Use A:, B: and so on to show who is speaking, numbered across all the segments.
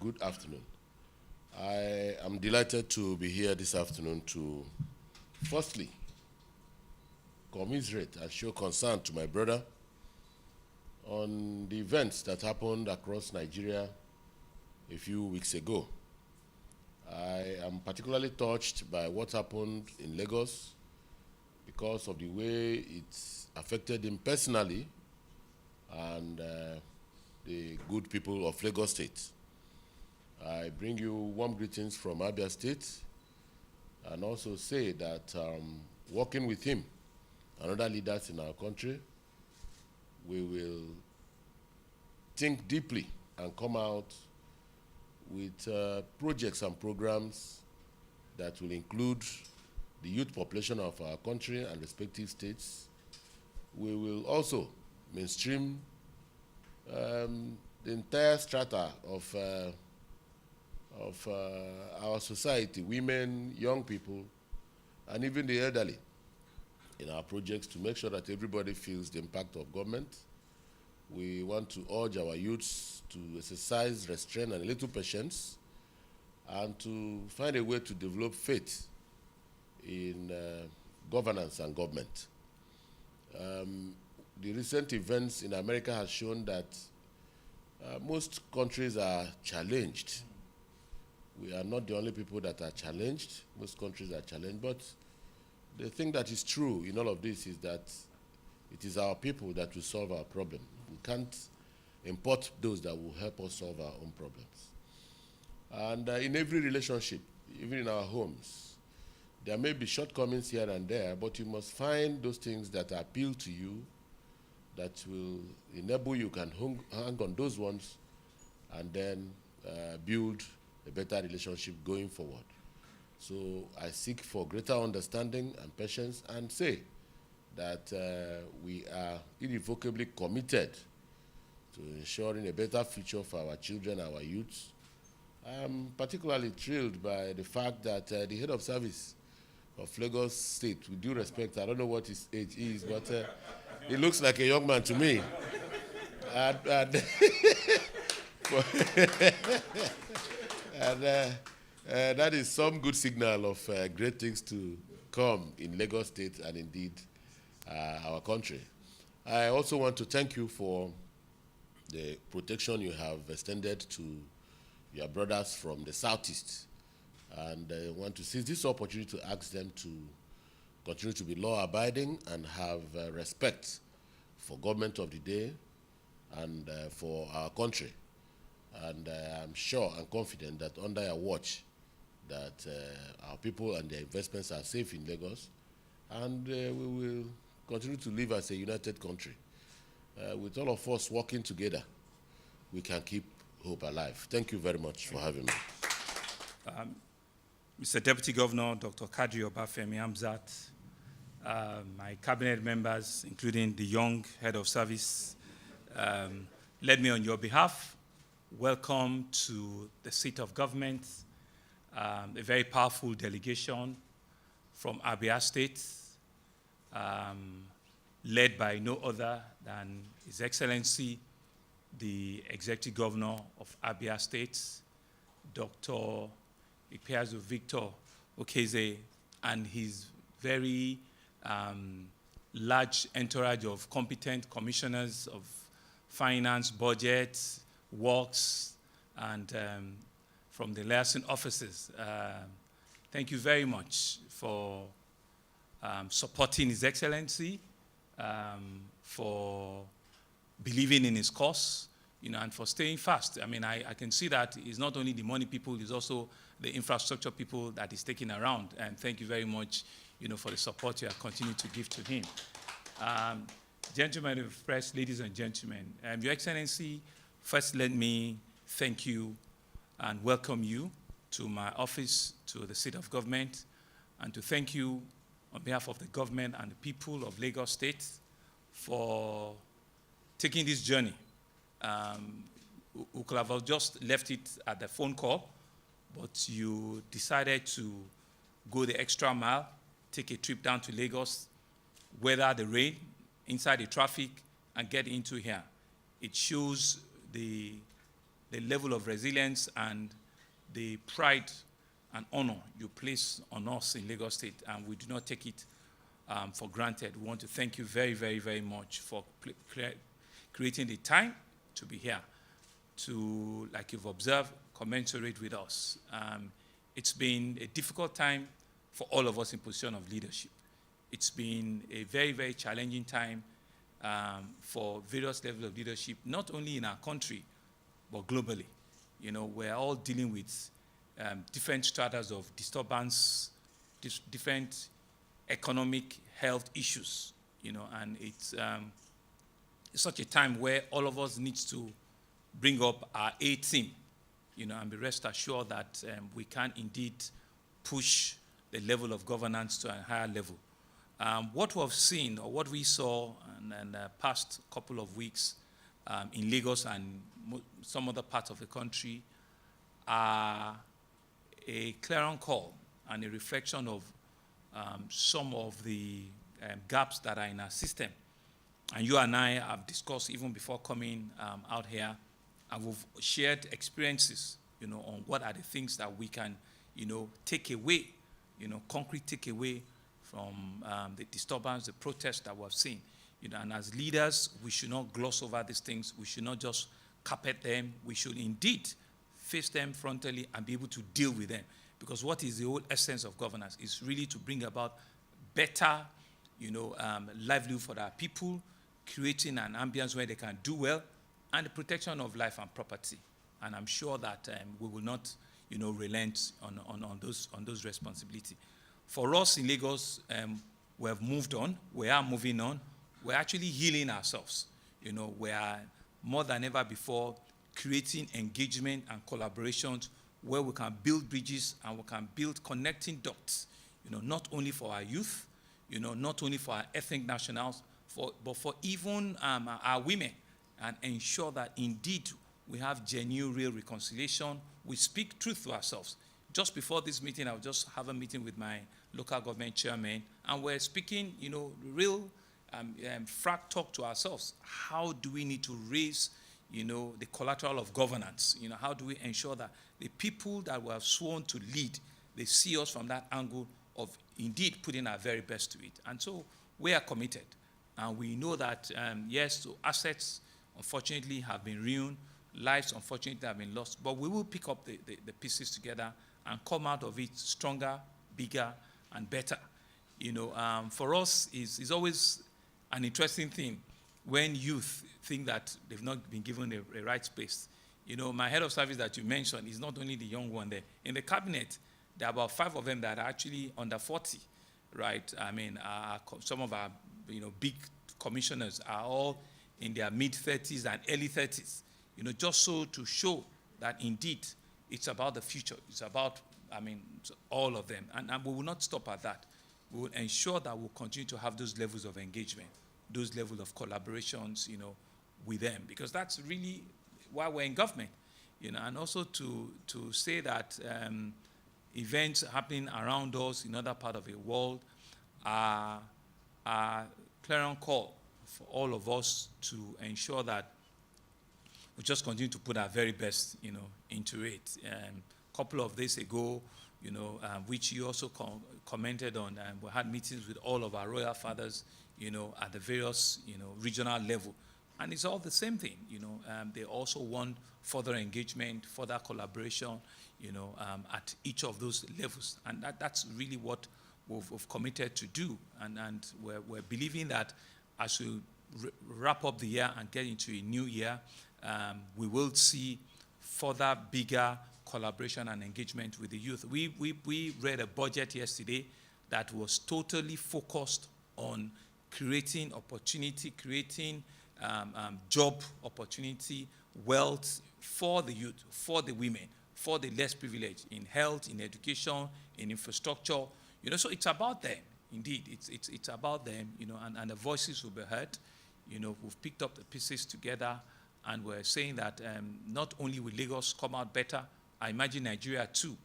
A: good afternoon. I am delighted to be here this afternoon to, firstly, commiserate and show concern to my brother on the events that happened across Nigeria a few weeks ago. I am particularly touched by what happened in Lagos because of the way it affected him personally and the good people of Lagos State. I bring you warm greetings from Abia State and also say that working with him and other leaders in our country, we will think deeply and come out with projects and programs that will include the youth population of our country and respective states. We will also mainstream the entire strata of our society, women, young people, and even the elderly in our projects to make sure that everybody feels the impact of government. We want to urge our youths to exercise restraint and a little patience and to find a way to develop faith in governance and government. The recent events in America have shown that most countries are challenged. We are not the only people that are challenged. Most countries are challenged, but the thing that is true in all of this is that it is our people that will solve our problem. We can't import those that will help us solve our own problems. And in every relationship, even in our homes, there may be shortcomings here and there, but you must find those things that appeal to you, that will enable you can hang on those ones and then build a better relationship going forward. So I seek for greater understanding and patience and say that we are irrevocably committed to ensuring a better future for our children, our youths. I'm particularly thrilled by the fact that the head of service of Lagos State, with due respect, I don't know what his age is, but he looks like a young man to me. And that is some good signal of great things to come in Lagos State and indeed our country. I also want to thank you for the protection you have extended to your brothers from the Southeast. And I want to seize this opportunity to ask them to continue to be law-abiding and have respect for government of the day and for our country. And I'm sure and confident that under your watch that our people and their investments are safe in Lagos, and we will continue to live as a united country. With all of us working together, we can keep hope alive. Thank you very much for having me.
B: Mr. Deputy Governor, Dr. Kadri Obafemi Hamzat, my cabinet members, including the young head of service, let me on your behalf welcome to the seat of government a very powerful delegation from Abia State, led by no other than His Excellency, the Executive Governor of Abia State, Dr. Ikpeazu Victor Okeze, and his very large entourage of competent commissioners of finance, budget, works, and from the liaison offices. Thank you very much for supporting His Excellency, for believing in his cause, and for staying fast. I mean, I can see that it's not only the money people, it's also the infrastructure people that he's taking around. And thank you very much, for the support you are continuing to give to him. Gentlemen of the press, ladies and gentlemen, Your Excellency, first let me thank you and welcome you to my office, to the seat of government, and to thank you on behalf of the government and the people of Lagos State for taking this journey. We could have just left it at the phone call, but you decided to go the extra mile, take a trip down to Lagos, weather the rain, inside the traffic, and get into here. It shows the the level of resilience and the pride and honor you place on us in Lagos State, and we do not take it for granted. We want to thank you very, very, very much for creating the time to be here, to, like you've observed, commensurate with us. It's been a difficult time for all of us in position of leadership. It's been a very, very challenging time for various levels of leadership, not only in our country, but globally. You know, we're all dealing with different stratas of disturbance, different economic health issues, you know, and it's such a time where all of us needs to bring up our A team, you know, and be rest assured that we can indeed push the level of governance to a higher level. What we've seen, or what we saw in the past couple of weeks in Lagos and some other parts of the country, are a clarion call and a reflection of some of the gaps that are in our system. And you and I have discussed even before coming out here, and we've shared experiences, you know, on what are the things that we can, you know, take away, you know, concrete takeaway from the disturbance, the protests that we've seen. You know, and as leaders, we should not gloss over these things. We should not just carpet them. We should indeed face them frontally and be able to deal with them. Because what is the whole essence of governance is really to bring about better, you know, livelihood for our people, creating an ambience where they can do well, and the protection of life and property. And I'm sure that we will not, you know, relent on those responsibilities. For us in Lagos, we have moved on. We are moving on. We're actually healing ourselves. You know, we are more than ever before creating engagement and collaborations where we can build bridges and we can build connecting dots, you know, not only for our youth, you know, not only for our ethnic nationals, but for even our women, and ensure that indeed we have genuine, real reconciliation. We speak truth to ourselves. Just before this meeting, I'll just have a meeting with my local government chairman, and we're speaking, you know, real frank talk to ourselves. How do we need to raise, you know, the collateral of governance? You know, how do we ensure that the people that we have sworn to lead, they see us from that angle of indeed putting our very best to it? And so we are committed. And we know that, yes, so assets, unfortunately, have been ruined. Lives, unfortunately, have been lost. But we will pick up the pieces together and come out of it stronger, bigger, and better. You know, for us, it's always an interesting thing when youth think that they've not been given a right space. You know, my head of service that you mentioned is not only the young one there. In the cabinet, there are about 5 of them that are actually under 40, right? I mean, some of our, you know, big commissioners are all in their mid-30s and early 30s. You know, just so to show that indeed it's about the future. It's about, I mean, all of them. And we will not stop at that. We will ensure that we'll continue to have those levels of engagement, those levels of collaborations, you know, with them. Because that's really why we're in government. You know, and also to say that events happening around us in other parts of the world are clarion call for all of us to ensure that we just continue to put our very best, you know, into it. A couple of days ago, you know, which you also commented on, we had meetings with all of our royal fathers, you know, at the various, you know, regional level. And it's all the same thing, you know. They also want further engagement, further collaboration, you know, at each of those levels. And that's really what we've committed to do. And we're believing that as we wrap up the year and get into a new year, we will see further bigger collaboration and engagement with the youth. We read a budget yesterday that was totally focused on creating opportunity, creating job opportunity, wealth for the youth, for the women, for the less privileged, in health, in education, in infrastructure. You know, so it's about them. Indeed, it's about them, you know, and the voices will be heard. You know, we've picked up the pieces together, and we're saying that not only will Lagos come out better, I imagine Nigeria too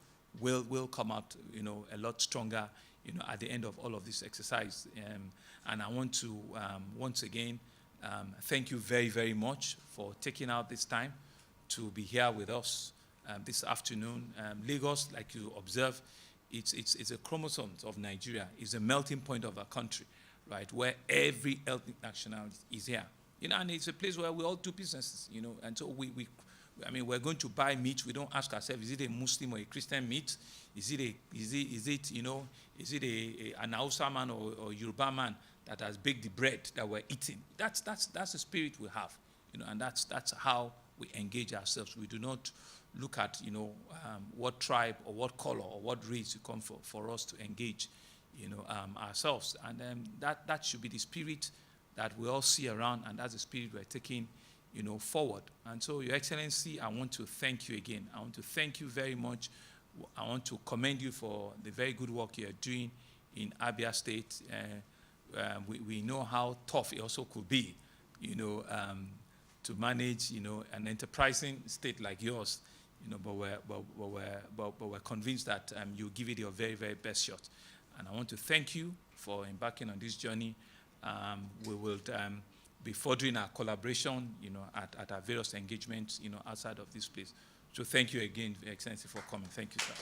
B: will come out, you know, a lot stronger, you know, at the end of all of this exercise. And I want to once again thank you very, very much for taking out this time to be here with us this afternoon. Lagos, like you observe, it's a chromosome of Nigeria. It's a melting point of our country, right, where every ethnic nationality is here. And it's a place where we all do businesses, and so we're going to buy meat. We don't ask ourselves, is it a Muslim or a Christian meat? Is it an Hausa man or Yoruba man that has baked the bread that we're eating? That's the spirit we have, and that's how we engage ourselves. We do not look at, what tribe or what color or what race you come for us to engage, ourselves. And that should be the spirit that we all see around, and that's the spirit we're taking, forward. And so, Your Excellency, I want to thank you again. I want to thank you very much. I want to commend you for the very good work you're doing in Abia State. We know how tough it also could be, to manage, an enterprising state like yours, but we're convinced that you'll give it your very, very best shot. And I want to thank you for embarking on this journey. We will be furthering our collaboration, at our various engagements, outside of this place. So thank you again, Excellency, for coming. Thank you, sir.